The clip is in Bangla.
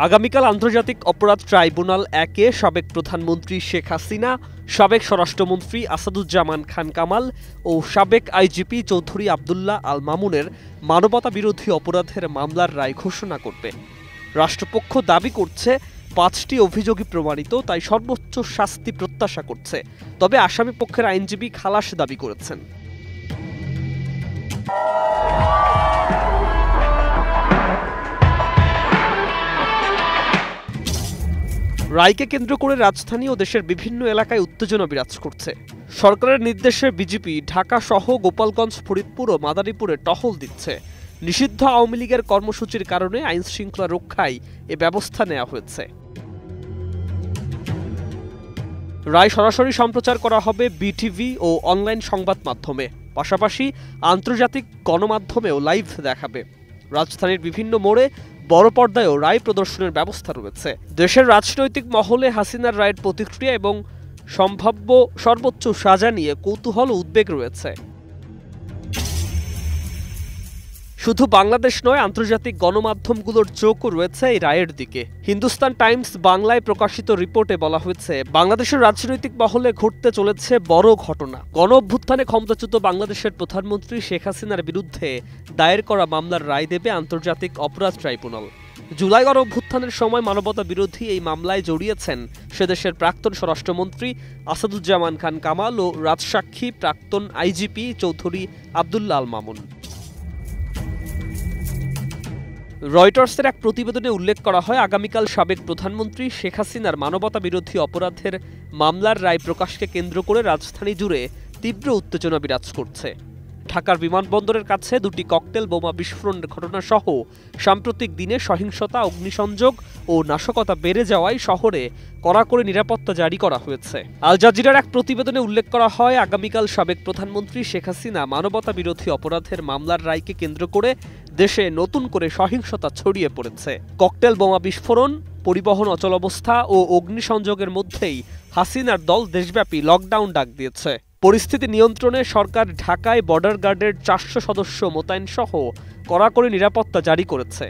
আগামীকাল আন্তর্জাতিক অপরাধ ট্রাইব্যুনাল ১-এ সাবেক প্রধানমন্ত্রী শেখ হাসিনা, সাবেক স্বরাষ্ট্রমন্ত্রী আসাদুজ্জামান খান কামাল ও সাবেক আইজিপি চৌধুরী আবদুল্লাহ আল মামুনের মানবতাবিরোধী অপরাধের মামলার রায় ঘোষণা করবে। রাষ্ট্রপক্ষ দাবি করছে ৫টি অভিযোগই প্রমাণিত, তাই সর্বোচ্চ শাস্তি প্রত্যাশা করছে। তবে আসামি পক্ষের আইনজীবী খালাস দাবি করেছেন। রায়কে কেন্দ্র করে রাজধানী ও দেশের বিভিন্ন এলাকায় উত্তেজনা বিরাজ করছে। সরকারের নির্দেশে বিজেপি ঢাকা সহ গোপালগঞ্জ, ফরিদপুর ও মাদারীপুরে টহল দিচ্ছে। নিষিদ্ধ আওয়ামী লীগের কর্মসূচির কারণে আইন শৃঙ্খলা রক্ষায় এ ব্যবস্থা নেওয়া হয়েছে। রায় সরাসরি সম্প্রচার করা হবে বিটিভি ও অনলাইন সংবাদ মাধ্যমে, পাশাপাশি আন্তর্জাতিক গণমাধ্যমেও লাইভ দেখাবে। রাজধানীর বিভিন্ন মোড়ে বড় পর্দায়ও রায় প্রদর্শনের ব্যবস্থা রয়েছে। দেশের রাজনৈতিক মহলে হাসিনার রায়ের প্রতিক্রিয়া এবং সম্ভাব্য সর্বোচ্চ সাজা নিয়ে কৌতূহল ও উদ্বেগ রয়েছে। শুধু বাংলাদেশ নয়, আন্তর্জাতিক গণমাধ্যমগুলোর চোখও রয়েছে এই রায়ের দিকে। হিন্দুস্তান টাইমস বাংলায় প্রকাশিত রিপোর্টে বলা হয়েছে, বাংলাদেশের রাজনৈতিক মহলে ঘটতে চলেছে বড় ঘটনা। গণ অভ্যুত্থানে ক্ষমতাচ্যুত বাংলাদেশের প্রধানমন্ত্রী শেখ হাসিনার বিরুদ্ধে দায়ের করা মামলার রায় দেবে আন্তর্জাতিক অপরাধ ট্রাইব্যুনাল। জুলাই গণ অভ্যুত্থানের সময় মানবতা বিরোধী এই মামলায় জড়িয়েছেন সেদেশের প্রাক্তন স্বরাষ্ট্রমন্ত্রী আসাদুজ্জামান খান কামাল ও রাজসাক্ষী প্রাক্তন আইজিপি চৌধুরী আবদুল্লাহ আল মামুন। রয়টার্সের এক প্রতিবেদনে উল্লেখ করা হয়, আগামীকাল সাবেক প্রধানমন্ত্রী শেখ হাসিনার মানবতা বিরোধী অপরাধের মামলার রায় প্রকাশকে কেন্দ্র করে রাজধানী জুড়ে তীব্র উত্তেজনা বিরাজ করছে। ঢাকার বিমানবন্দরের কাছে ২টি ককটেল বোমা বিস্ফোরণের ঘটনা সহ সাম্প্রতিক দিনে সহিংসতা, অগ্নিসংযোগ ও নাশকতা বেড়ে যাওয়ায় শহরে কড়াকড়ি নিরাপত্তা জারি করা হয়েছে। আল জাজিরার এক প্রতিবেদনে উল্লেখ করা হয়, আগামীকাল সাবেক প্রধানমন্ত্রী শেখ হাসিনা মানবতা বিরোধী অপরাধের মামলার রায়কে কেন্দ্র করে দেশে নতুন করে সহিংসতা ছড়িয়ে পড়েছে। ককটেল বোমা বিস্ফোরণ, পরিবহন অচলাবস্থা ও অগ্নিসংযোগের মধ্যেই হাসিনার দল দেশব্যাপী লকডাউন ডাক দিয়েছে। পরিস্থিতি নিয়ন্ত্রণে সরকার ঢাকায় বর্ডার গার্ডের ৪০০ সদস্য মোতায়েন সহ কড়াকড়ি নিরাপত্তা জারি করেছে।